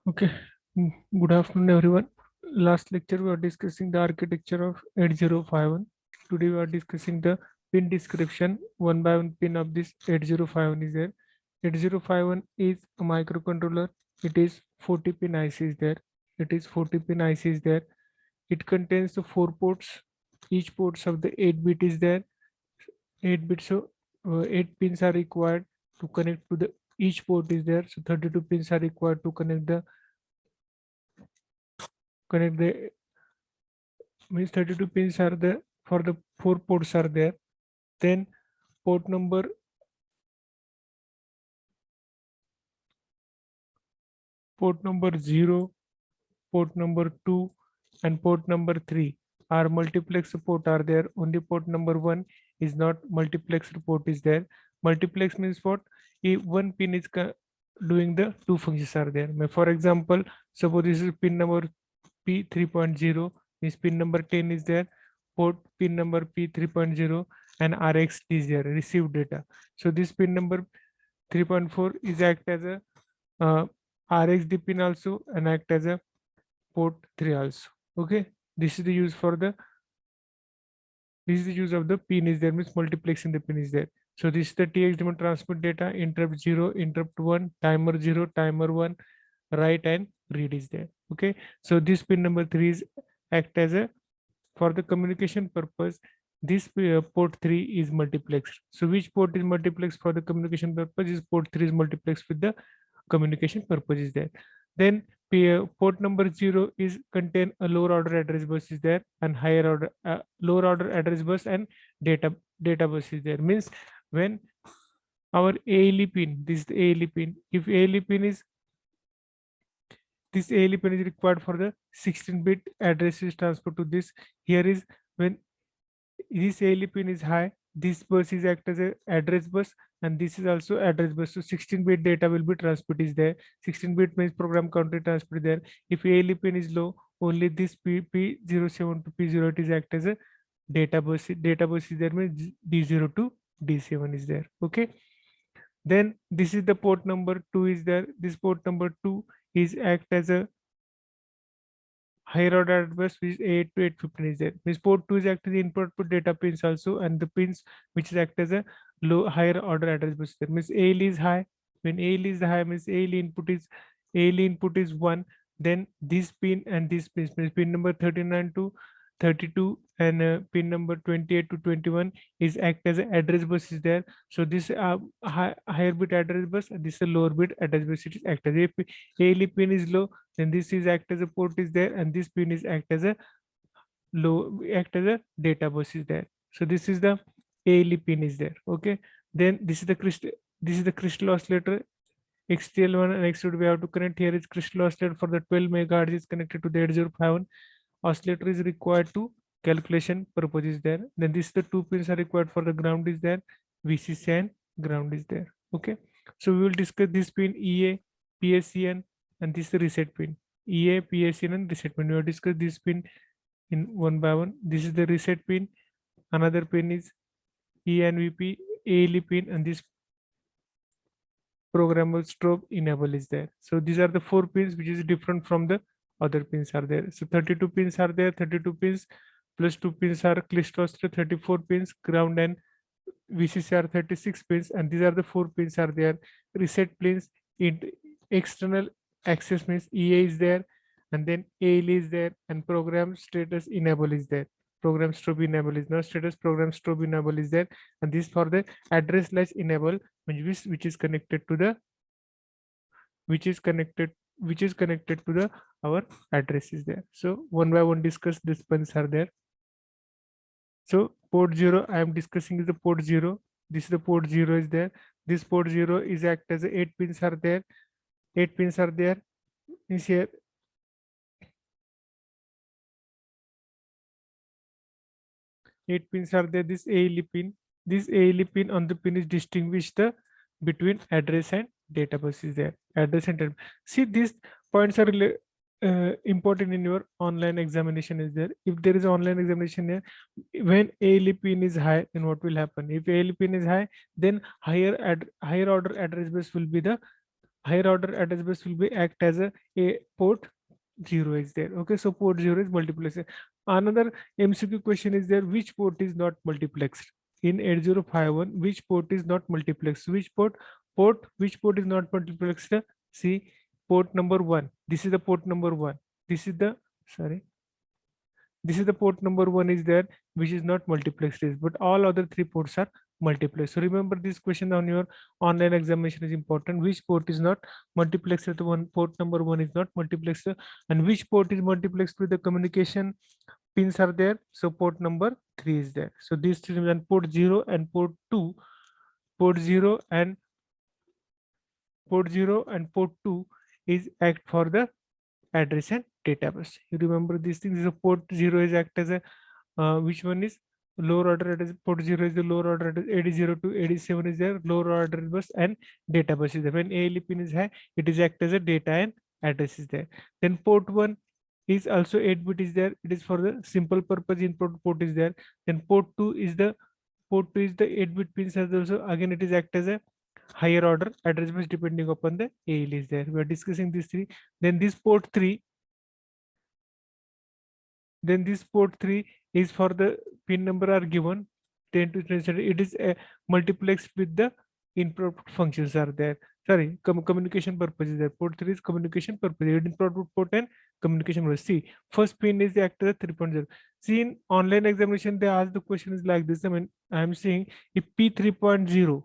Okay, good afternoon, everyone. Last lecture, we were discussing the architecture of 8051. Today, we are discussing the pin description. One by one pin of this 8051 is there. 8051 is a microcontroller. It is 40 pin IC is there. It is 40 pin IC is there. It contains the four ports. Each ports of the 8 bit is there. 8 bits, so 8 pins are required to connect to the each port is there. So 32 pins are required to connect the means 32 pins are there for the four ports are there. Then port number port number 0, port number 2, and port number 3 are multiplex port are there. Only port number 1 is not multiplex port is there. Multiplex means what? If one pin is doing the two functions are there. For example, suppose this is pin number P 3.0, means pin number 10 is there, port pin number P 3.0, and RX is there, received data. So this pin number 3.4 is act as a RxD pin also and act as a port 3 also. Okay, this is the use for the this is the use of the pin is there, means multiplexing the pin is there. So this is the TX demand transmit data, interrupt 0, interrupt 1, timer 0, timer 1, write and read is there. Okay, so this pin number 3 is act as a for the communication purpose. This port 3 is multiplexed. So which port is multiplexed for the communication purpose? Is port 3 is multiplexed with the communication purpose is there. Then port number 0 is contain a lower order address bus is there, and higher order lower order address bus and data bus is there. Means when our ALE pin, this is the ALE pin. If ALE pin is this ALE pin is required for the 16-bit address is transferred to this. Here is when this ALE pin is high, this bus is act as a address bus, and this is also address bus. So 16-bit data will be transmitted is there. 16-bit means program counter transmitted there. If ALE pin is low, only this P07 to P08 is act as a data bus. Data bus is there, means D0 to D7 is there. Okay. Then this is the port number 2 is there. This port number 2 is act as a higher order address, which is 8 to 815 is there. Means port 2 is actually input put data pins also, and the pins which is act as a low higher order address bus there. Means AL is high. When AL is high, means AL input is 1. Then this pin and this pin, means pin number 39 to 32 and pin number 28 to 21 is act as an address bus is there. So this higher bit address bus, and this is a lower bit address bus, it is act as a AL pin is low, then this is act as a port is there, and this pin is act as a data bus is there. So this is the ALE pin is there. Okay, then this is the crystal oscillator XTL1 and XTL2 we have to connect. Here is crystal oscillator for the 12 megahertz is connected to the 8051 oscillator is required to calculation purpose is there. Then this the two pins are required for the ground is there, VCC and ground is there. Okay, so we will discuss this pin EA, PSCN, and this is the reset pin. EA, PSCN, and reset pin. We will discuss this pin in one by one. This is the reset pin. Another pin is ENVP, ALE pin, and this programmable strobe enable is there. So these are the four pins which is different from the other pins are there. So 32 pins are there. 32 pins plus 2 pins are cluster, 34 pins, ground and VCC are 36 pins, and these are the four pins are there. Reset pins in external access means EA is there, and then AL is there, and program status enable is there. Program strobe enable is not status, program strobe enable is there, and this for the address latch enable, which is connected to the our address is there. So one by one discuss these pins are there. So port 0 I am discussing is the port 0. This is the port 0 is there. This port 0 is act as 8 pins are there. 8 pins are there. Is here 8 pins are there. This ALE pin. This ALE pin on the pin is distinguish the between address and data bus is there. Address and data. See, these points are important in your online examination is there. If there is online examination here, when ALE pin is high, then what will happen? If ALE pin is high, then higher order address bus will be the higher order address bus will be act as a port 0 is there. Okay, so port 0 is multiplexed. Another MCQ question is there, which port is not multiplexed? In 8051, which port is not multiplexed? Which which port is not multiplexed? See, port number 1. This is the port number 1. This is the, sorry, this is the port number 1 is there, which is not multiplexed, but all other 3 ports are multiplexed. So remember this question on your online examination is important. Which port is not multiplexed? One port number 1 is not multiplexed, and which port is multiplexed with the communication pins are there? So port number 3 is there. So these three, and port 0 and port 2, port 0 and port 2 is act for the address and data bus. You remember these things. So port 0 is act as a which one is lower order address? Port 0 is the lower order address. 80 to 87 is there lower order bus, and data bus is there. When ALE pin is high, it is act as a data and address is there. Then port 1 is also 8-bit is there. It is for the simple purpose input port is there. Then port 2 is the 8-bit pins as also, again it is act as a higher order address bus depending upon the ALE is there. We are discussing these three. Then this port 3, then this port 3 is for the pin number are given 10 to 20. It is a multiplex with the input functions are there. Sorry, communication purpose is there. Port 3 is communication purpose. Input port and communication purpose. See, first pin is the actor 3.0. See, in online examination, they ask the question is like this. I mean, I'm saying if P3.0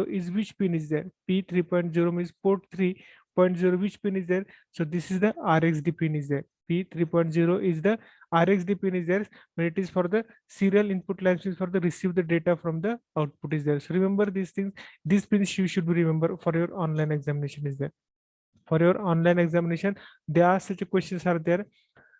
is which pin is there? P3.0 means port 3.0, which pin is there? So this is the RxD pin is there. P3.0 is the RxD pin is there when it is for the serial input lines is for the receive the data from the output is there. So remember these things. These pins you should be remember for your online examination is there. For your online examination, there are such questions are there.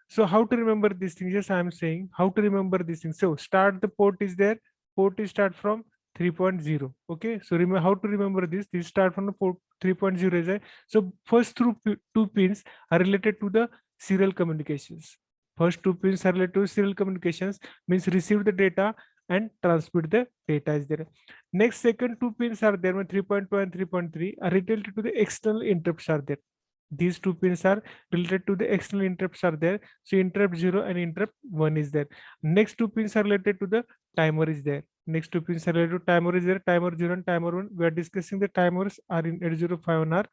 So how to remember these things? Yes, I am saying how to remember these things. So start the port is there. Port is start from 3.0. Okay. So remember how to remember this. This start from the port 3.0 is there. So first two pins are related to the serial communications. First two pins are related to serial communications, means receive the data and transmit the data is there. Next second two pins are there, 3.2 and 3.3 are related to the external interrupts are there. These two pins are related to the external interrupts are there. So interrupt 0 and interrupt 1 is there. Next two pins are related to the timer is there. Next two pins are related to timer is there. Timer 0 and timer 1. We are discussing the timers are in 8051 are.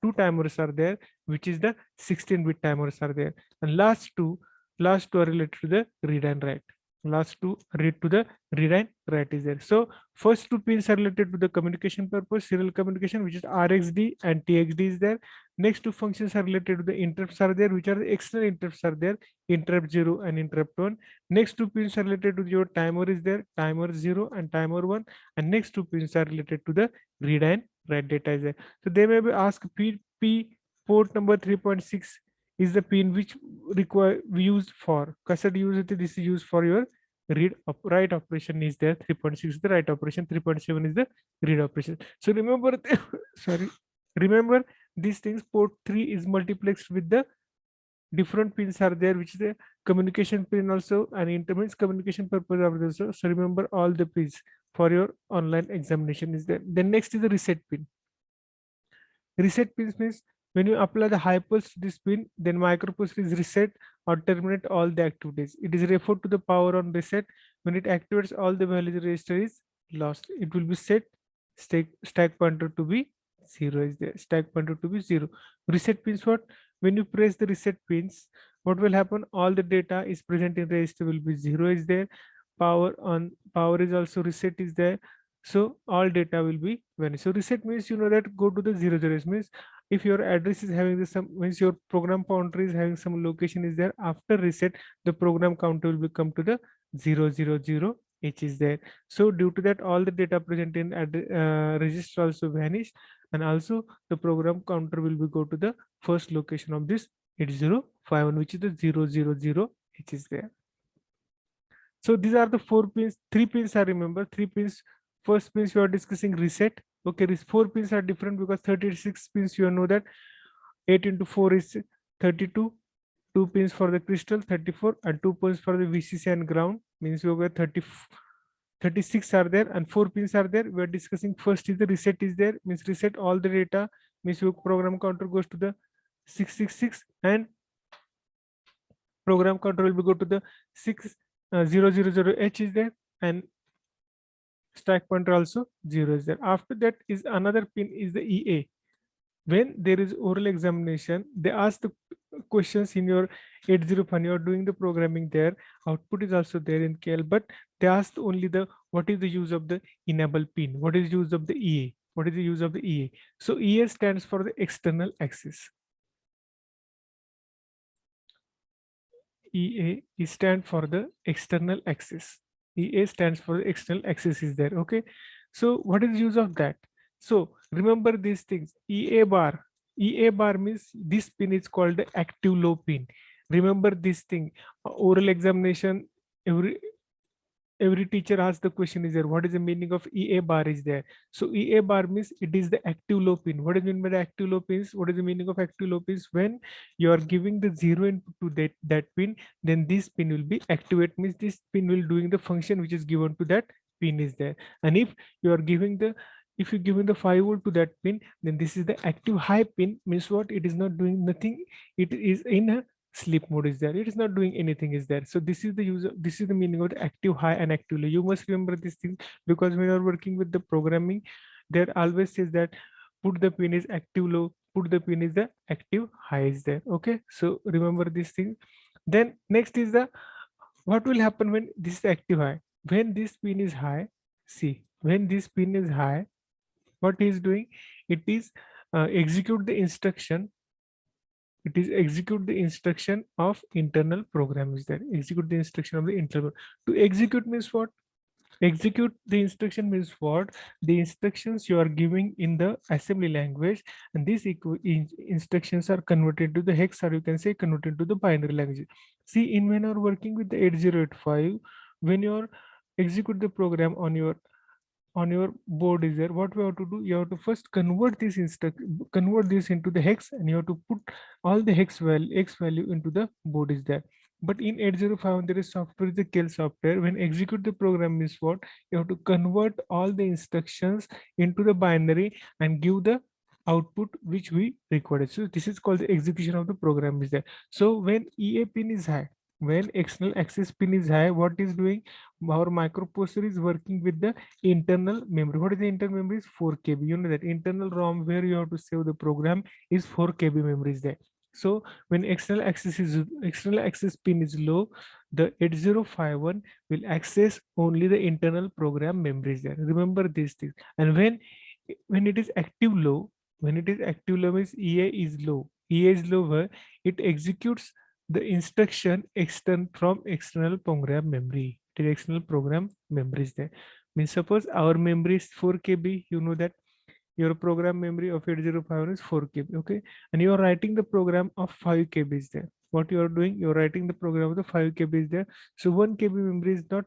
Two timers are there, which is the 16-bit timers are there. And last two are related to the read and write. Last two read to the read and write is there. So first two pins are related to the communication purpose, serial communication, which is RxD and TxD is there. Next two functions are related to the interrupts are there, which are the external interrupts are there, interrupt 0 and interrupt 1. Next two pins are related to your timer is there, timer 0 and timer 1. And next two pins are related to the read and write data is there. So they may be asked P port number 3.6 is the pin which require used for cassette use. This is used for your write operation is there. 3.6 is the write operation, 3.7 is the read operation. So remember sorry, remember these things. Port 3 is multiplexed with the different pins are there, which is a communication pin also and intermediate communication purpose of also. So remember all the pins for your online examination is there. Then next is the reset pin. Reset pins means when you apply the high pulse to this pin, then microprocessor is reset or terminate all the activities. It is referred to the power on reset. When it activates, all the values register is lost. It will be set stack pointer to be 0 is there. Stack pointer to be 0. Reset pins what? When you press the reset pins, what will happen? All the data is present in register will be 0 is there. Power is also reset is there. So all data will be vanished. So reset means you know that go to the 0 0 means if your address is having the some means your program counter is having some location is there, after reset the program counter will become to the 000 h is there. So due to that all the data present in register also vanish, and also the program counter will be go to the first location of this 8051, which is the 000 h is there. So these are the 4 pins. 3 pins I remember. 3 pins. First pins we are discussing reset. Okay, these 4 pins are different because 36 pins you know that 8 into 4 is 32. 2 pins for the crystal 34 and 2 pins for the VCC and ground, means you get 36 are there and 4 pins are there. We are discussing first is the reset is there, means reset all the data, means your program counter goes to the 666 and program counter will be go to the 6000H is there, and stack pointer also 0 is there. After that is another pin is the EA. When there is oral examination, they ask the questions in your 80 you are doing the programming there, output is also there in KL, but they asked only the what is the use of the enable pin, what is the use of the EA, what is the use of the EA. So EA stands for the external access. EA is stand for the external access. EA stands for the external access is there. Okay. So what is the use of that? So remember these things. EA bar. EA bar means this pin is called the active low pin. Remember this thing. Oral examination, every teacher asks the question is there, what is the meaning of EA bar is there? So EA bar means it is the active low pin. What is mean by the active low pins? What is the meaning of active low pins? When you are giving the 0 input to that pin, then this pin will be activate, means this pin will doing the function which is given to that pin is there. And if you are giving the if you given the 5 volt to that pin, then this is the active high pin, means what, it is not doing nothing, it is in a sleep mode is there, it is not doing anything is there. So this is the user, this is the meaning of the active high and active low. You must remember this thing, because when you are working with the programming, there always says that put the pin is active low, put the pin is the active high is there. Okay, so remember this thing. Then next is the what will happen when this is active high. When this pin is high, see, when this pin is high, what is doing, it is execute the instruction, it is execute the instruction of internal program is there, execute the instruction of the internal. To execute means what, execute the instruction means what, the instructions you are giving in the assembly language, and these instructions are converted to the hex, or you can say converted to the binary language. See, in when you are working with the 8085, when you are execute the program on your board is there, what we have to do, you have to first convert this into the hex, and you have to put all the x value into the board is there. But in 8051 there is software is the kill software. When execute the program is what, you have to convert all the instructions into the binary and give the output which we required. So this is called the execution of the program is there. So when EA pin is high, when external access pin is high, what is doing, our microprocessor is working with the internal memory. What is the internal memory? Is 4 KB. You know that internal ROM where you have to save the program is 4 KB memory is there. So when external access pin is low, the 8051 will access only the internal program memories there. Remember these things. And when it is active low, when it is active low means EA is low. EA is lower, it executes the instruction from external program memory. The external program memory is there. Means suppose our memory is 4 KB, you know that your program memory of 8051 is 4 KB, okay, and you are writing the program of 5 KB is there. What you are doing, you are writing the program of the 5 KB is there. So 1 KB memory is not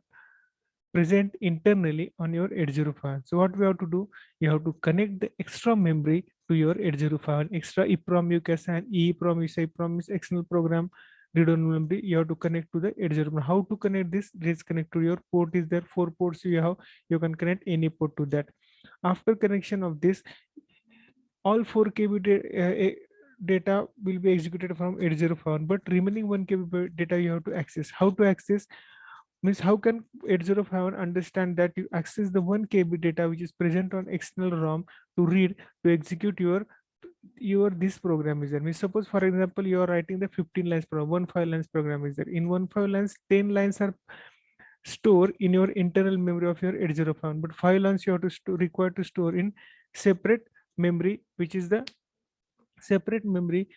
present internally on your 8051. So what we have to do, you have to connect the extra memory to your 8051. Extra EEPROM you can say, EEPROM is EEPROM is external program read-only memory. You have to connect to the 8051. How to connect this? Let's connect to your port is there. 4 ports you have. You can connect any port to that. After connection of this, all 4 KB data will be executed from 8051, but remaining 1 KB data you have to access. How to access? Means how can 8051 understand that you access the 1 KB data which is present on external ROM to read, to execute your this program is there. Means suppose for example you are writing the 15 lines program, 1 5 lines program is there. In 1 5 lines, 10 lines are stored in your internal memory of your 8051, but 5 lines you have to require to store in separate memory, which is the separate memory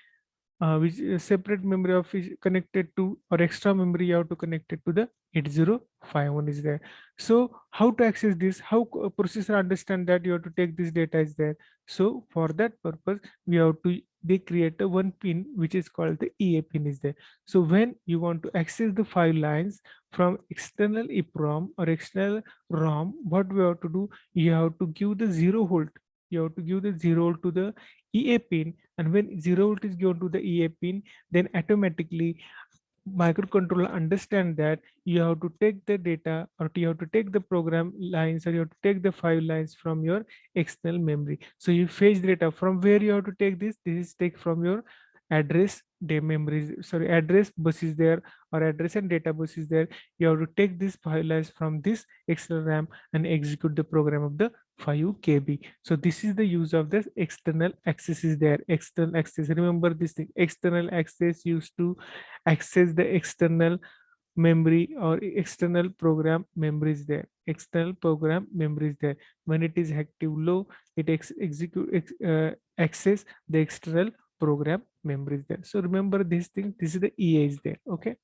which is separate memory of is connected to, or extra memory you have to connect it to the 8051 is there. So how to access this, how processor understand that you have to take this data is there. So for that purpose we have to, they create a one pin which is called the EA pin is there. So when you want to access the 5 lines from external EEPROM or external ROM, what we have to do, you have to give the 0 volt, you have to give the 0 volt to the EA pin, and when 0 volt is given to the EA pin, then automatically microcontroller understand that you have to take the data, or you have to take the program lines, or you have to take the file lines from your external memory. So you fetch data from where you have to take this. This is take from your address the memories, sorry, address bus is there, or address and data bus is there. You have to take this file lines from this external RAM and execute the program of the 5 KB. So this is the use of this external access is there. External access, remember this thing, external access used to access the external memory or external program memory is there. External program memory is there. When it is active low, it access the external program memory is there. So remember this thing, this is the EA is there. Okay.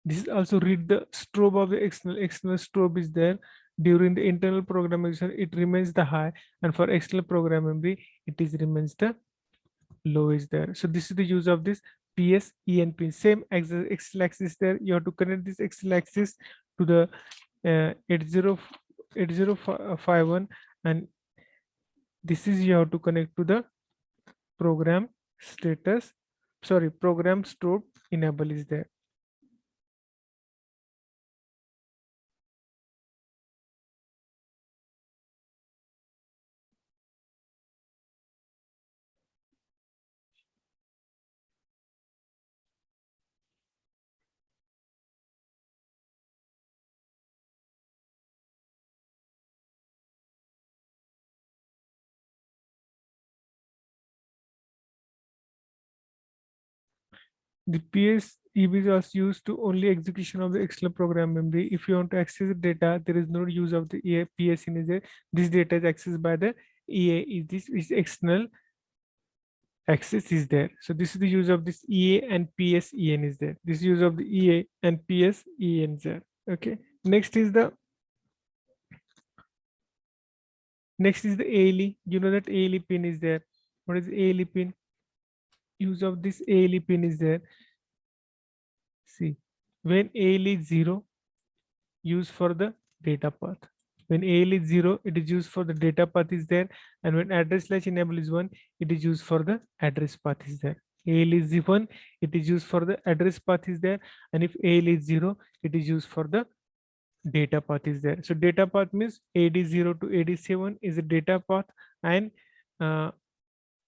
This is also read the strobe of the external strobe is there. During the internal programmation it remains the high, and for external program memory it is remains the low is there. So this is the use of this PS ENP. Same Excel axis there. You have to connect this Excel axis to the 8051, and this is you have to connect to the program status. Sorry, program strobe enable is there. The PS EB was used to only execution of the external program memory. If you want to access the data, there is no use of the EA PS in there. This data is accessed by the EA. This is external access is there. So this is the use of this EA and PSEN is there. This use of the EA and PSEN is there. Okay. Next is the ALE. You know that ALE pin is there. What is ALE pin? Use of this ALE pin is there. See, when ALE is 0, use for the data path. When AL is 0, it is used for the data path is there. And when address slash enable is 1, it is used for the address path is there. AL is 1, it is used for the address path is there. And if AL is 0, it is used for the data path is there. So data path means AD0 to AD7 is a data path, and uh,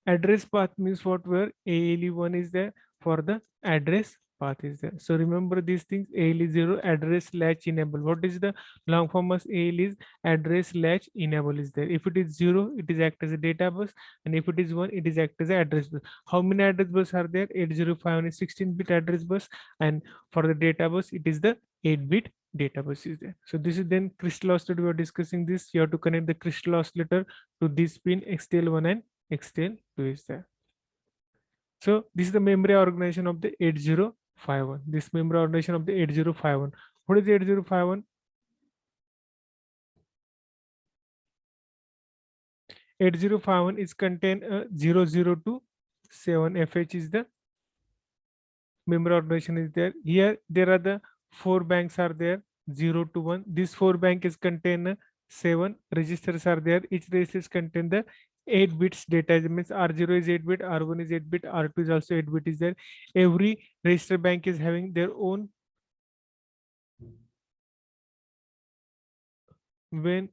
address path means what, where ALE1 is there for the address path is there. So remember these things. ALE0 address latch enable. What is the long form of AL is address latch enable is there. If it is 0, it is act as a data bus, and if it is 1, it is act as an address bus. How many address bus are there? 8051 is 16-bit address bus, and for the data bus it is the 8-bit data bus is there. So this is then crystal oscillator. We are discussing this. You have to connect the crystal oscillator to this pin XTL1 and XTL2 is there. So this is the memory organization of the 8051. This memory organization of the 8051. What is 8051? 8051 is contain 00 to 7 FH is the memory organization is there. Here there are the 4 banks are there, 0 to 1. This 4 bank is contain 7 registers are there. Each register contain the 8 bits data. It means R0 is 8 bit, R1 is 8 bit, R2 is also 8 bit is there. Every register bank is having their own. When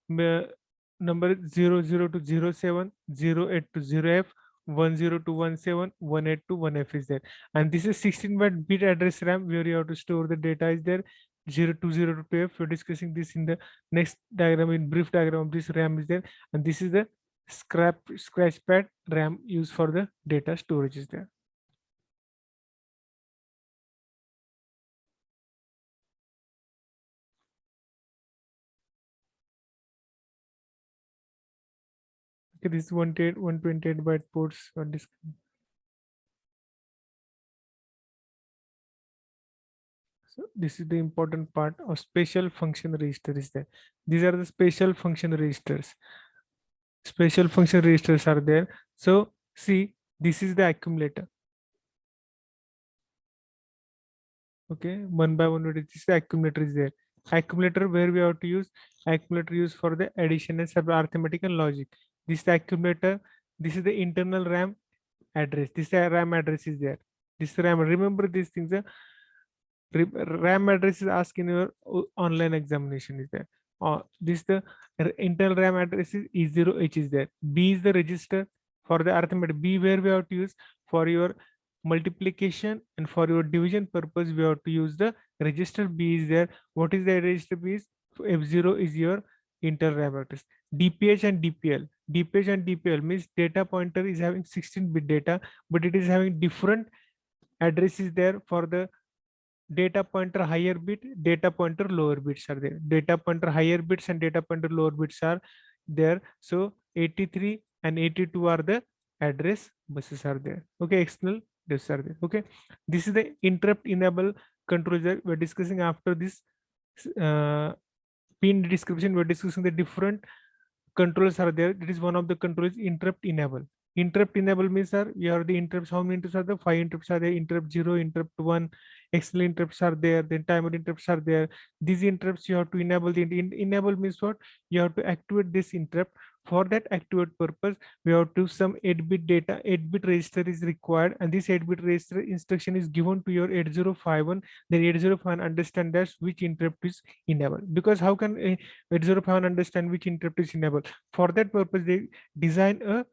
number 00 to 07, 08 to 0F, 10 to 17, 18 to 1F is there. And this is 16-bit address RAM where you have to store the data is there. 020 to 2F. We're discussing this in the next diagram, in brief diagram of this RAM is there. And this is the scratch pad RAM used for the data storage is there. Okay, this is 128 byte ports on this. So this is the important part of special function register is there. These are the special function registers. Special function registers are there. So see, this is the accumulator. Okay, one by one, this the accumulator is there. Accumulator where we have to use accumulator used for the addition and arithmetic and logic. This is the accumulator. This is the internal RAM address. This RAM address is there. This RAM, remember these things. RAM address is asked in your online examination is there. This the internal RAM address is E0H is there. B is the register for the arithmetic. B where we have to use for your multiplication and for your division purpose we have to use the register. B is there. What is the register B is? F0 is your internal RAM address. DPH and DPL. DPH and DPL means data pointer is having 16-bit data, but it is having different addresses there for the data pointer higher bit, data pointer lower bits are there. Data pointer higher bits and data pointer lower bits are there. So 83 and 82 are the address buses are there. Okay, external this are there. Okay, this is the interrupt enable controller we're discussing. After this pin description, we're discussing the different controls are there. It is one of the controls interrupt enable. Interrupt enable means sir, we are the interrupts. How many interrupts are there? 5 interrupts are there. Interrupt 0, interrupt 1, external interrupts are there. Then timer interrupts are there. These interrupts you have to enable. The enable means what? You have to activate this interrupt. For that activate purpose, we have to some 8-bit data, 8-bit register is required, and this 8-bit register instruction is given to your 8051. Then 8051 understand that which interrupt is enabled. Because how can 8051 understand which interrupt is enabled? For that purpose, they design a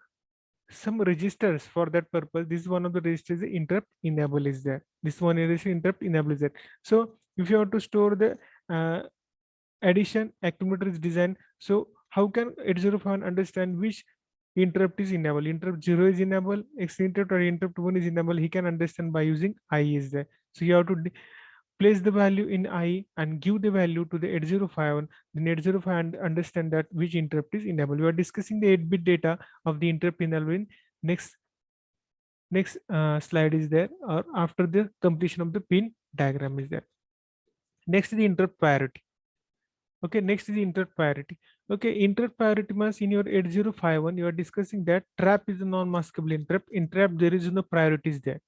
some registers for that purpose. This is one of the registers. Interrupt enable is there. This one is interrupt enable is there. So if you have to store the addition, accumulator is designed. So how can 8051 understand which interrupt is enabled? Interrupt 0 is enabled, X interrupt or interrupt 1 is enabled. He can understand by using I is there. So you have to place the value in I and give the value to the 8051. Then 8051 understand that which interrupt is enabled. We are discussing the 8-bit data of the interrupt enabled in next slide is there, or after the completion of the pin diagram is there. Next is the interrupt priority. Okay, next is the interrupt priority. Okay, interrupt priority means in your 8051 you are discussing that trap is a non-maskable interrupt. In trap there is no priorities there.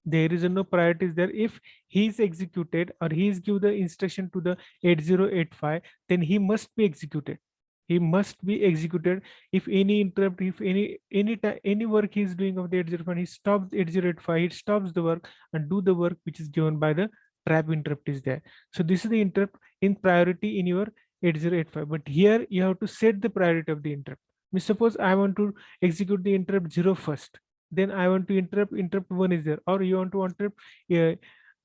There is no priorities there. If he is executed or he is give the instruction to the 8085, then he must be executed. He must be executed. If any interrupt, if any work he is doing of the 8085, he stops 8085, he stops the work and do the work which is given by the trap interrupt is there. So this is the interrupt in priority in your 8085. But here you have to set the priority of the interrupt. Suppose I want to execute the interrupt 0 first, then I want to interrupt 1 is there, or you want to interrupt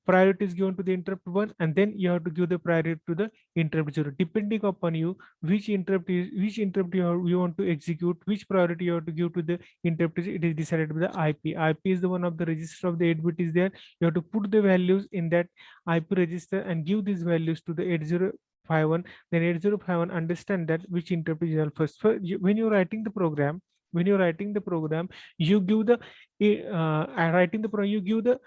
priority is given to the interrupt 1, and then you have to give the priority to the interrupt 0, depending upon you which interrupt you want to execute, which priority you have to give to the interrupt. It is decided by the IP is the one of the register of the 8-bit is there. You have to put the values in that IP register and give these values to the 8051. Then 8051 understand that which interrupt is first. So when you're writing the program, you give the you give the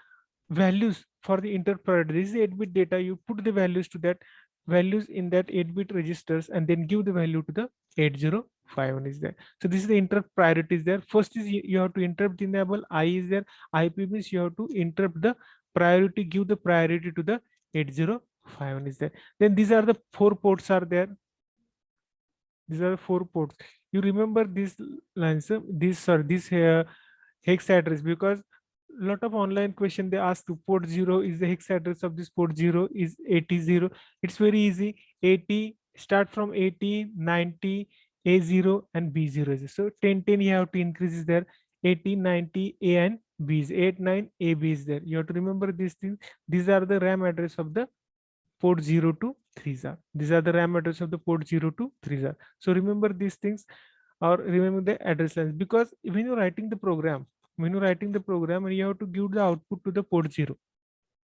values for the interrupt priority. This is 8-bit data. You put the values to that values in that 8-bit registers and then give the value to the 8051 is there. So this is the interrupt priority is there. First is you have to interrupt enable. I is there. IP means you have to interrupt the priority, give the priority to the 8051 is there. Then these are the 4 ports are there. These are 4 ports. You remember these lines, this hex address, because lot of online question they ask to port 0 is the hex address of this port 0 is 80. It's very easy. 80 start from 80, 90, A0 and B0. So 10 you have to increase is there. 80, 90, A and B is 8, 9, AB is there. You have to remember these things. These are the RAM address of the port 0 to 3 These are the RAM address of the port 0 to 3 So remember these things, or remember the address lines, because when you're writing the program, and you have to give the output to the port 0.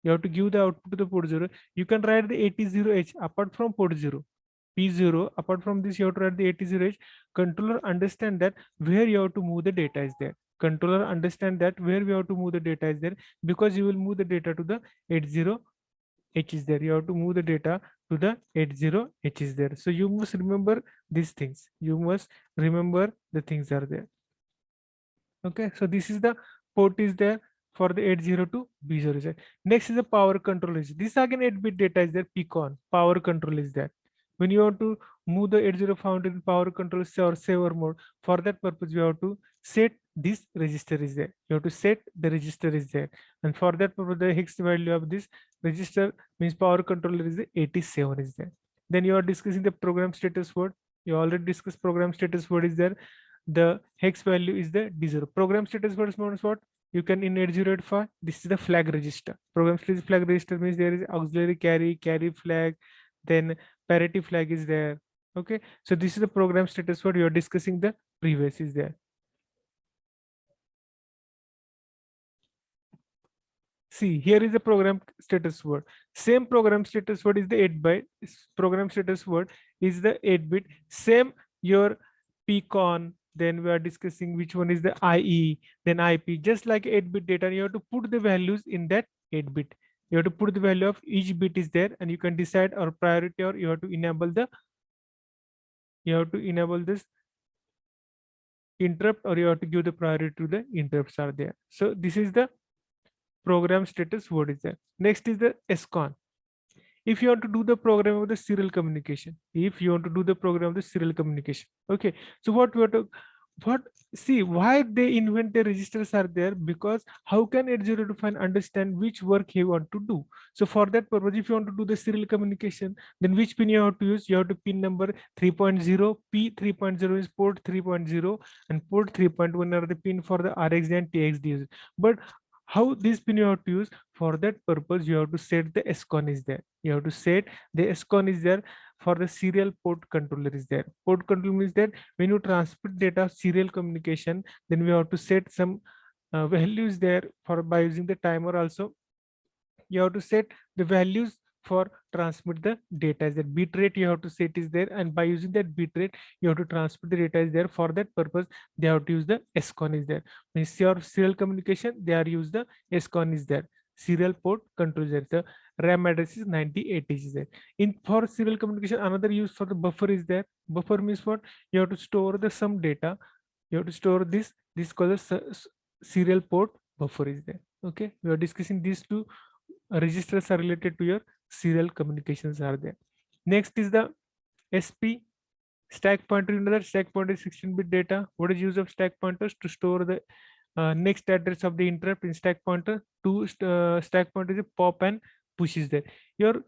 You have to give the output to the port 0. You can write the 80H apart from port 0. P0, apart from this, you have to write the 80H. Controller understand that where you have to move the data is there. Controller understand that where we have to move the data is there, because you will move the data to the 80H is there. You have to move the data to the 80H is there. So you must remember these things. You must remember the things are there. Okay, so this is the port is there for the 80 to B0 is there. Next is the power control is this again 8-bit data is there. PCON power control is there. When you want to move the 8051 in power control or saver mode, for that purpose you have to set this register is there. You have to set the register is there, and for that purpose the hex value of this register means power controller is the 87 is there. Then you are discussing the program status word. You already discussed program status word is there. The hex value is the D0. Program status word means what? You can in 8085, this is the flag register. Program status flag register means there is auxiliary carry flag, then parity flag is there. Okay, so this is the program status word. You are discussing the previous is there. See, here is the program status word. Same program status word is the 8-byte. Program status word is the 8-bit. Same your PCON. Then we are discussing which one is the IE, then IP. Just like 8-bit data, you have to put the values in that 8-bit. You have to put the value of each bit is there, and you can decide or priority, or you have to enable the. You have to enable this interrupt, or you have to give the priority to the interrupts are there. So this is the program status word is there. Next is the SCON. If you want to do the program of the serial communication, if you want to do the program of the serial communication, okay, so what we have to, what, see why they invent the registers are there, because how can 8025 understand which work he want to do? So for that purpose, if you want to do the serial communication, then which pin you have to use? You have to pin number 3.0. P 3.0 is port 3.0, and port 3.1 are the pin for the RxD and TXD. But how this pin you have to use? For that purpose, you have to set the SCON is there. You have to set the SCON is there for the serial port controller is there. Port controller means that when you transmit data serial communication, then we have to set some values there for by using the timer also. You have to set the values for transmit the data is that bit rate you have to set is there, and by using that bit rate you have to transmit the data is there. For that purpose they have to use the SCON is there. Means your serial communication they are use the SCON is there. Serial port control there. The RAM address is 98 is there. In for serial communication, another use for the buffer is there. Buffer means what? You have to store the some data. You have to store this called the serial port buffer is there. Okay, we are discussing these two registers are related to your serial communications are there. Next is the SP stack pointer. You know that stack pointer is 16-bit data. What is use of stack pointers? To store the next address of the interrupt in stack pointer. To stack pointer is a pop and push is there. Your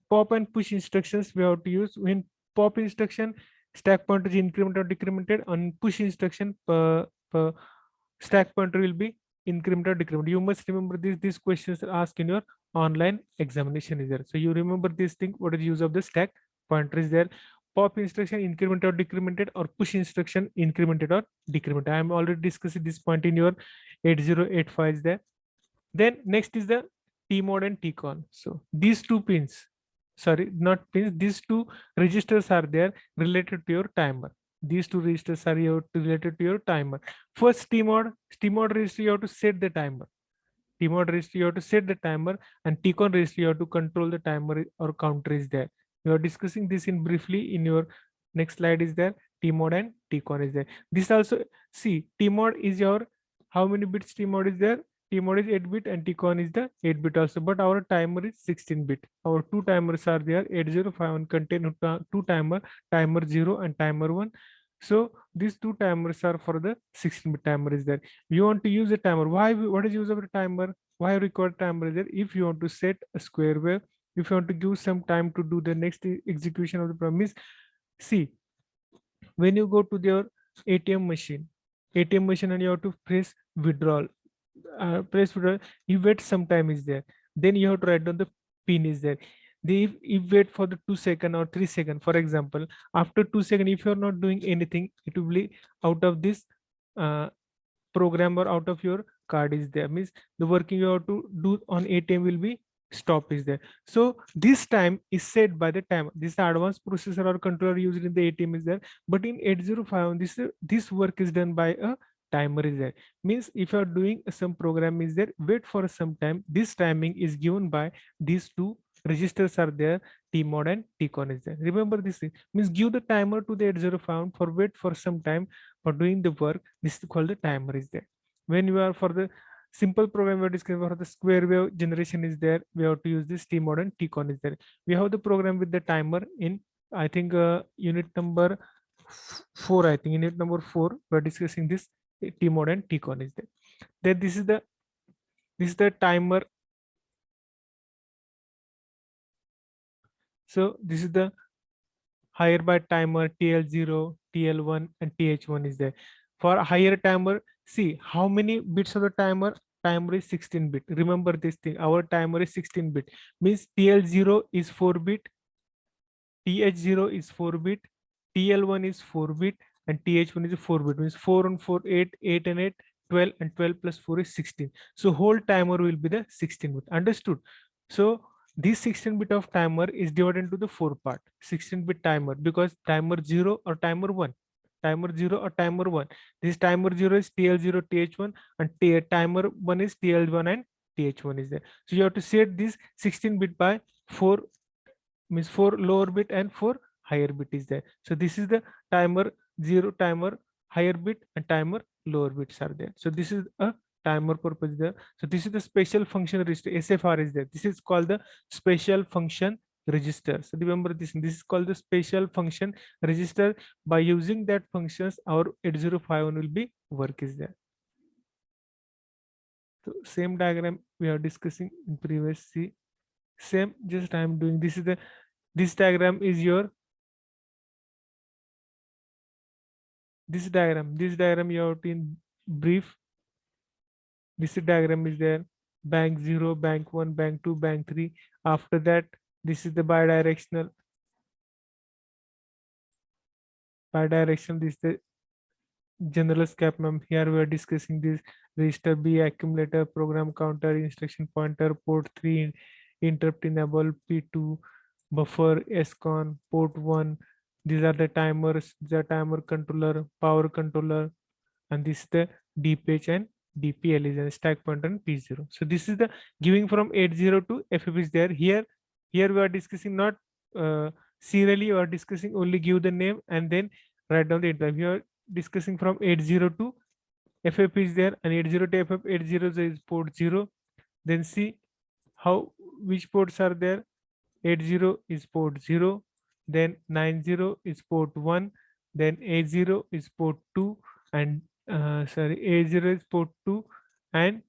pop and push instructions we have to use. When pop instruction, stack pointer is incremented or decremented. On push instruction, stack pointer will be increment or decrement. You must remember this. These questions are asked in your online examination is there. So you remember this thing. What is the use of the stack pointer is there? Pop instruction incremented or decremented, or push instruction incremented or decremented. I am already discussing this point in your 8085 is there. Then next is the T mode and TCON. So these two pins, sorry, not pins, these two registers are there related to your timer. These two registers are related to your timer. First T mode register, you have to set the timer. T mode register, you have to set the timer, and TCON register, you have to control the timer or counter is there. You are discussing this in briefly in your next slide is there. T mode and TCON is there. This also, see, T mode is your, how many bits T mode is there? T mode is 8-bit and TCON is the 8-bit also, but our timer is 16-bit. Our two timers are there. 8051 contain two timer 0 and timer 1. So these two timers are for the 16-bit timer is there. You want to use a timer. Why? What is use of a timer? Why record timer is there? If you want to set a square wave, if you want to give some time to do the next execution of the promise, see, when you go to your ATM machine, and you have to press withdrawal, you wait some time is there. Then you have to write down the pin is there. If wait for the 2 second or 3 second, for example, after 2 second, if you're not doing anything, it will be out of this program or out of your card is there. Means the working you have to do on ATM will be stop is there. So this time is set by the timer. This advanced processor or controller used in the ATM is there. But in 8051, this work is done by a timer is there. Means if you are doing some program is there, wait for some time. This timing is given by these two registers are there. T mode and TCON is there. Remember this thing. Means give the timer to the 8051 for wait for some time for doing the work. This is called the timer is there. When you are for the simple program we are discussing for the square wave generation is there, we have to use this T mode and TCON is there. We have the program with the timer in I think unit number 4. I think unit number 4 we're discussing this T mode and Tcon is there. Then this is the timer. So this is the higher by timer TL0, TL1, and TH1 is there. For a higher timer, see how many bits of the timer. Timer is 16 bit. Remember this thing. Our timer is 16 bit. Means TL0 is 4 bit, TH0 is 4 bit, TL1 is 4 bit, and TH1 is 4 bit. Means 4 and 4, 8, 8 and 8, 12, and 12 plus 4 is 16. So whole timer will be the 16 bit. Understood? So this 16 bit of timer is divided into the 4 part. 16 bit timer, because timer 0 or timer 1. Timer 0 or timer 1. This timer 0 is TL0, TH1, and timer 1 is TL1 and TH1 is there. So you have to set this 16 bit by 4, means 4 lower bit and 4 higher bit is there. So this is the timer 0, timer higher bit, and timer lower bits are there. So this is a timer purpose there. So this is the special function register. SFR is there. This is called the special function register. So remember this. This is called the special function register. By using that functions, our 8051 will be work is there. So same diagram we are discussing in previous. See, same, just I am doing. This diagram is your this diagram you have to in brief. This diagram is there. Bank 0, bank 1, bank 2, bank 3. After that, this is the bidirectional. This is the general cap mem. Here we are discussing this register B, accumulator, program counter, instruction pointer, port 3, interrupt enable, P2, buffer, SCON, port 1. These are the timers, the timer controller, power controller, and this is the DPH and DPL is a stack pointer and P0. So this is the giving from 80 to FF is there. Here we are discussing not serially, we are discussing only give the name and then write down the interrupt. Here discussing from 80 to FF is there, and 80 to FF. 80 is port 0. Then see how which ports are there. 80 is port 0, then 90 is port 1, then 80 is port 2, and sorry, A0 is port 2, and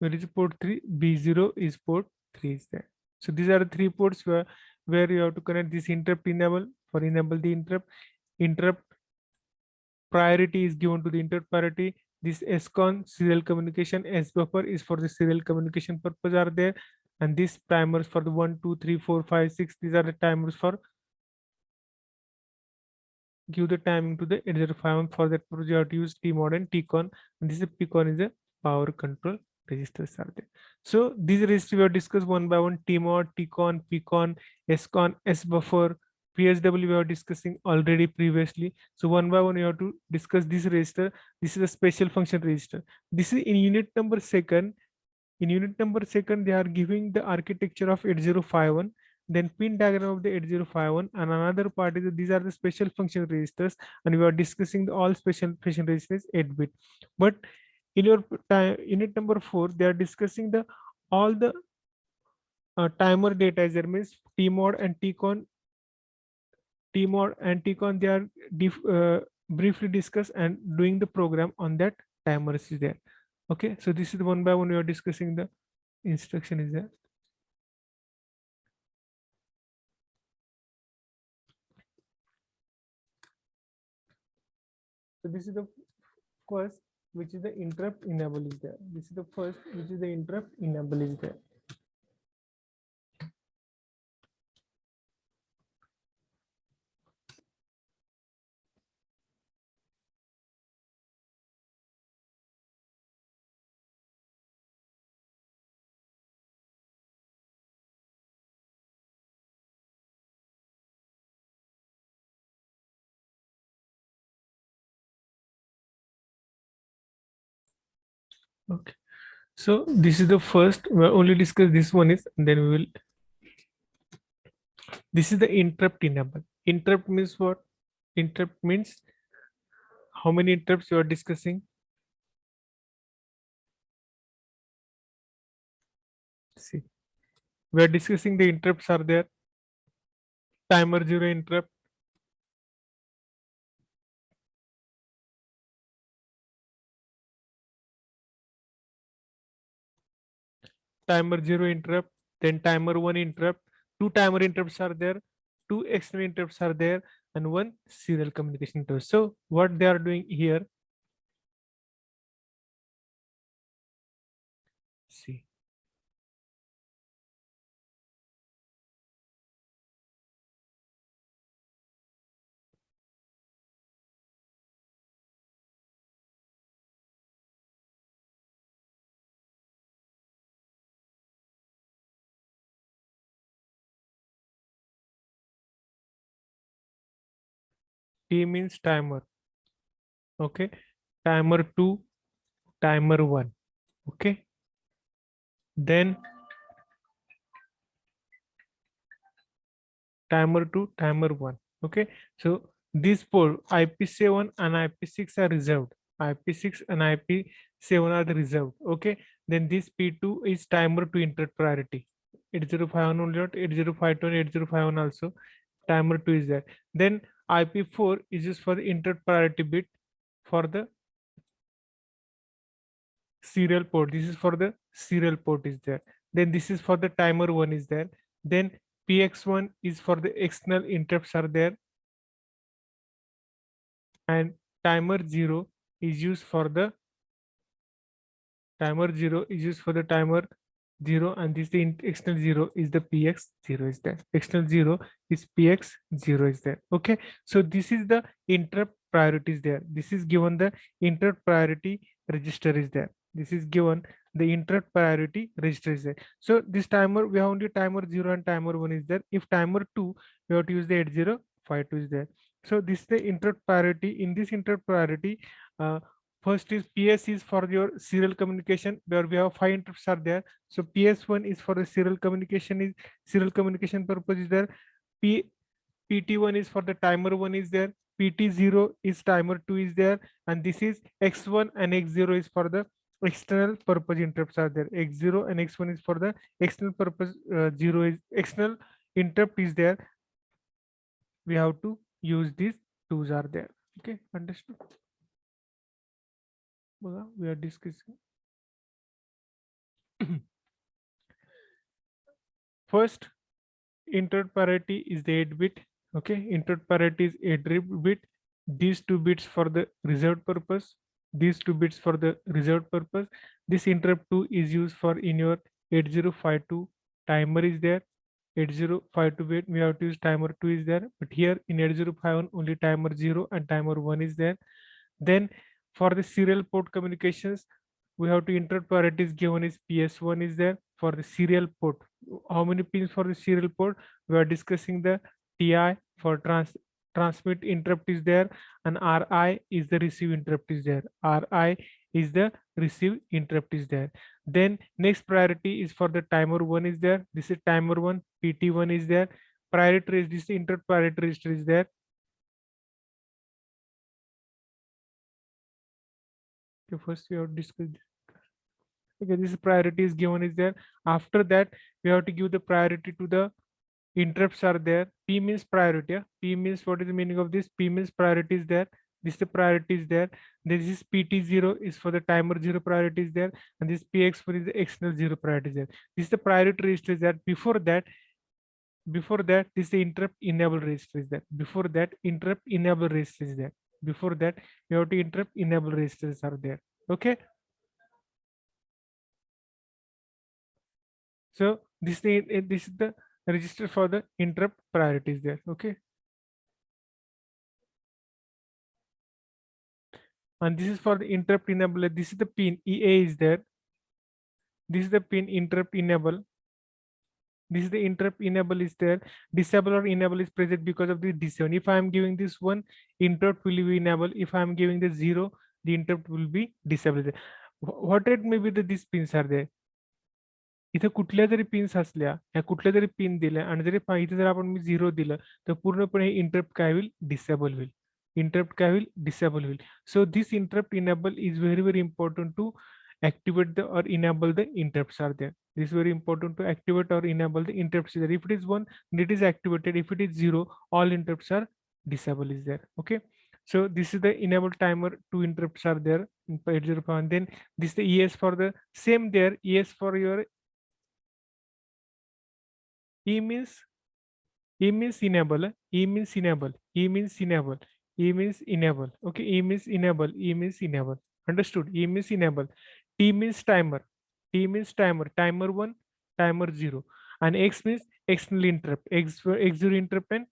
where is port 3? B0 is port 3 is there. So these are the 3 ports where you have to connect this interrupt enable. For enable the interrupt priority is given to the interrupt priority. This SCON serial communication, S buffer is for the serial communication purpose are there, and these timers for the 1, 2, 3, 4, 5, 6. These are the timers for give the timing to the 8051. For that purpose you have to use Tmod and Tcon, and this is Pcon is a power control registers are there. So these registers we have discussed one by one: Tmod, Tcon, Pcon, SCON, S buffer, PSW we are discussing already previously. So one by one you have to discuss this register. This is a special function register. This is in unit number second. In unit number second, they are giving the architecture of 8051, then pin diagram of the 8051, and another part is that these are the special function registers, and we are discussing all special function registers 8-bit. But in your unit number 4, they are discussing the all the timer data is there, means Tmod and Tcon. Tmod and Tcon, they are briefly discussed and doing the program on that timer is there. Okay, so this is the one by one we are discussing the instruction is there. So this is the first, which is the interrupt enable is there. This is the first, which is the interrupt enable is there. Okay, so this is the first. We'll only discuss this one is, and then we will. This is the interrupt enable. Interrupt means what? Interrupt means how many interrupts you are discussing. See, We are discussing the interrupts are there. Timer 0 interrupt. Timer 0 interrupt, then timer 1 interrupt. Two timer interrupts are there, two external interrupts are there, and one serial communication interrupt. So what they are doing here, see. T means timer. Okay. Timer 2, timer 1. Okay. Then timer 2, timer 1. Okay. So these four IP7 and IP6 are reserved. IP6 and IP7 are the reserved. Okay. Then this P2 is timer to interrupt priority. 8051 only not 8052 and 8051 also. Timer 2 is there. Then IP4 is used for the interrupt priority bit for the serial port. This is for the serial port is there. Then this is for the timer 1 is there. Then PX1 is for the external interrupts are there, and timer 0 is used for the timer 0 is used for the timer 0, and this the external 0 is the px 0 is there. External 0 is px 0 is there. Okay, so this is the interrupt priorities there. This is given the interrupt priority register is there. This is given the interrupt priority register is there. So this timer, we have only timer 0 and timer 1 is there. If timer 2, we have to use the 8052 is there. So this is the interrupt priority. In this interrupt priority, first is PS is for your serial communication, where we have 5 interrupts are there. So PS1 is for the serial communication purpose is there. P PT1 is for the timer 1 is there. PT0 is timer 2 is there, and this is X1 and X0 is for the external purpose interrupts are there. X0 and X1 is for the external purpose. 0 is external interrupt is there. We have to use these twos are there. Okay, understood? We are discussing. First, interrupt parity is the 8-bit. Okay, interrupt parity is 8-bit. These 2 bits for the reserved purpose. These 2 bits for the reserved purpose. This interrupt 2 is used for in your 8052 timer is there. 8052 bit we have to use timer 2 is there, but here in 8051 only timer 0 and timer 1 is there. Then for the serial port communications, we have to interrupt priority is given is PS1 is there for the serial port. How many pins for the serial port? We are discussing the TI for transmit interrupt is there, and RI is the receive interrupt is there. RI is the receive interrupt is there. Then next priority is for the timer 1 is there. This is timer 1, PT1 is there. Priority is this interrupt priority register is there. Okay, first we have discussed. Okay, this priority is given is there. After that, we have to give the priority to the interrupts are there. P means priority. Yeah? P means what is the meaning of this? P means priority is there. This the priority is there. This is PT0 is for the timer 0 priority is there, and this PX4 is the external 0 priority is there. This is the priority register is there. Before that, this is the interrupt enable register is there. Before that, interrupt enable register is there. Before that, you have to interrupt enable registers are there. Okay. So this is the register for the interrupt priorities there. Okay. And this is for the interrupt enable. This is the pin EA is there. This is the pin interrupt enable. This is the interrupt enable is there. Disable or enable is present because of the D7. If I am giving this one, interrupt will be enable. If I am giving the 0, the interrupt will be disabled. What it may be that these pins are there. इथे कुठल्या जरी pins असल्या या कुठल्या जरी pin दिल्या आणि जरी इथे जर आपण मी 0 दिलं तर पूर्णपणे इंटरप्ट काय होईल डिसेबल होईल इंटरप्ट काय होईल डिसेबल होईल so this interrupt enable is very very important to activate the or enable the interrupts are there. This is very important to activate or enable the interrupts is there. If it is 1, it is activated. If it is 0, all interrupts are disabled is there. Okay. So this is the enable timer. 2 interrupts are there in 8051. And then this is the ES for the same there. ES for your E means enable. E means enable. E means enable. E means enable. Okay. E means enable. E means enable. Understood? E means enable. T means timer. T means timer. Timer 1, timer 0. And X means external interrupt. X0 interrupt and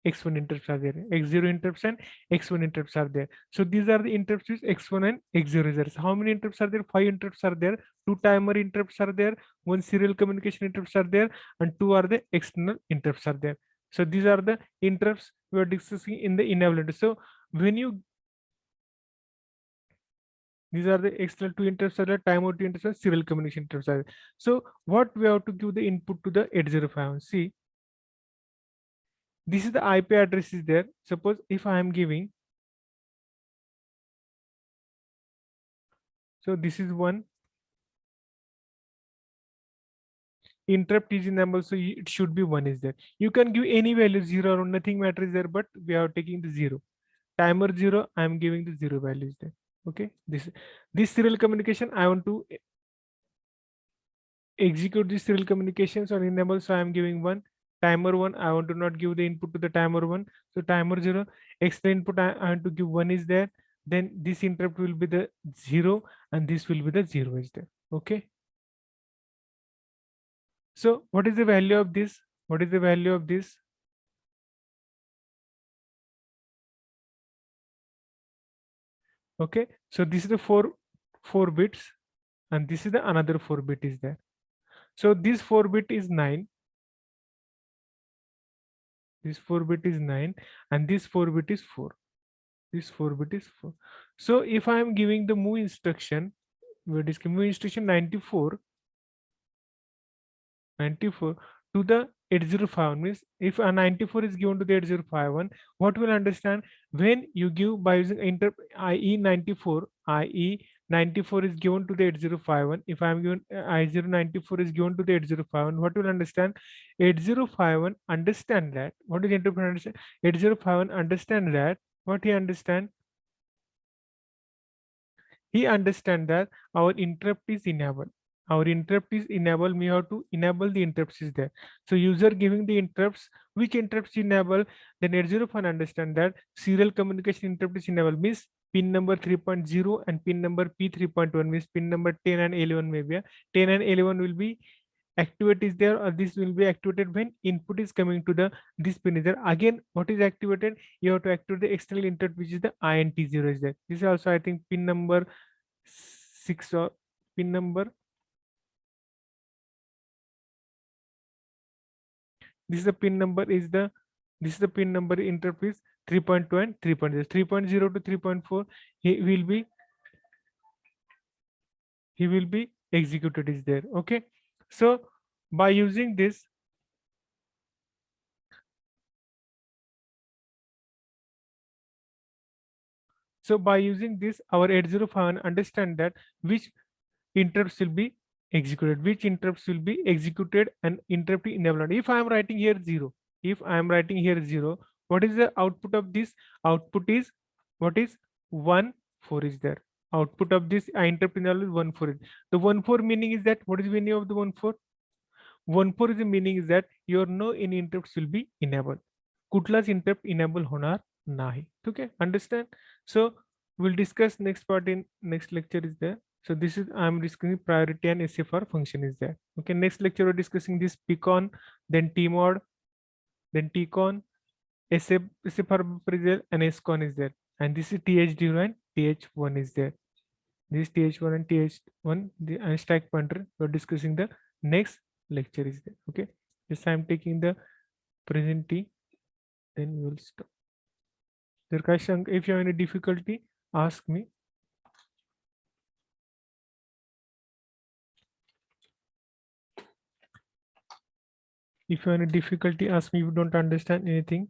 X1 interrupts are there. X0 interrupts and X1 interrupts are there. So these are the interrupts with X1 and X0 is there. So how many interrupts are there? 5 interrupts are there. 2 timer interrupts are there. 1 serial communication interrupts are there. And 2 are the external interrupts are there. So these are the interrupts we are discussing in the enablement. So when you these are the external 2 interrupts are there, timer 2 interrupts are serial communication interrupts are there. So what we have to give the input to the 8051. See, this is the IP address is there. Suppose if I am giving, so this is one interrupt is enabled, so it should be 1 is there. You can give any value 0 or nothing matters there, but we are taking the 0. Timer 0, I am giving the 0 values there. Okay, this serial communication I want to execute this serial communications or enable, so I am giving 1. Timer 1, I want to not give the input to the timer 1, so timer 0. Extra input I want to give 1 is there. Then this interrupt will be the 0 and this will be the 0 is there. Okay. So what is the value of this? What is the value of this? Okay, so this is the four bits and this is the another 4 bit is there. So this 4 bit is 9. This 4 bit is 9 and this 4 bit is 4. This 4 bit is 4. So if I am giving the move instruction, what is move instruction 94 to the 8051 means if a 94 is given to the 8051, what will understand when you give by using IE 94, IE 94 is given to the 8051. If I am given I094 is given to the 8051, what will understand? 8051 understand that. What is interpreter understand? 8051 understand that. What he understand? He understand that our interrupt is enabled. Our interrupt is enabled. We have to enable the interrupts is there. So user giving the interrupts, which interrupts enable, then 805 understand that serial communication interrupt is enabled means pin number 3.0 and pin number P3.1 means pin number 10 and 11 maybe. 10 and 11 will be activate is there, or this will be activated when input is coming to the this pin is there. Again, what is activated? You have to activate the external interrupt, which is the INT0 is there. This is also I think pin number 6 or pin number. This is the pin number is the this is the pin number interrupt is 3.2 and 3.0. 3.0 to 3.4 he will be executed is there. Okay, so by using this, our 805 understand that which interrupts will be executed, and interrupt enabled. If I am writing here 0, what is the output of this? Output is what is 1 4 is there. Output of this interrupt enabled is 1 4. The 1 4 meaning is that what is the meaning of the 1 4? 1 4 is the meaning is that your no any interrupts will be enabled. कुठलाच interrupt enable होणार नाही. Okay, understand? So we'll discuss next part in next lecture is there. So this is I'm discussing priority and SFR function is there. Okay, next lecture we're discussing this PCON, then TMOD, then TCON, SFR appraisal, and SCON is there. And this is TH0 and TH1 is there. This TH1 and TH1 and stack pointer we're discussing the next lecture is there. Okay, yes, I'm taking the present T, then we will stop. Shank, if you have any difficulty, ask me. If you have any difficulty, ask me. If you don't understand anything,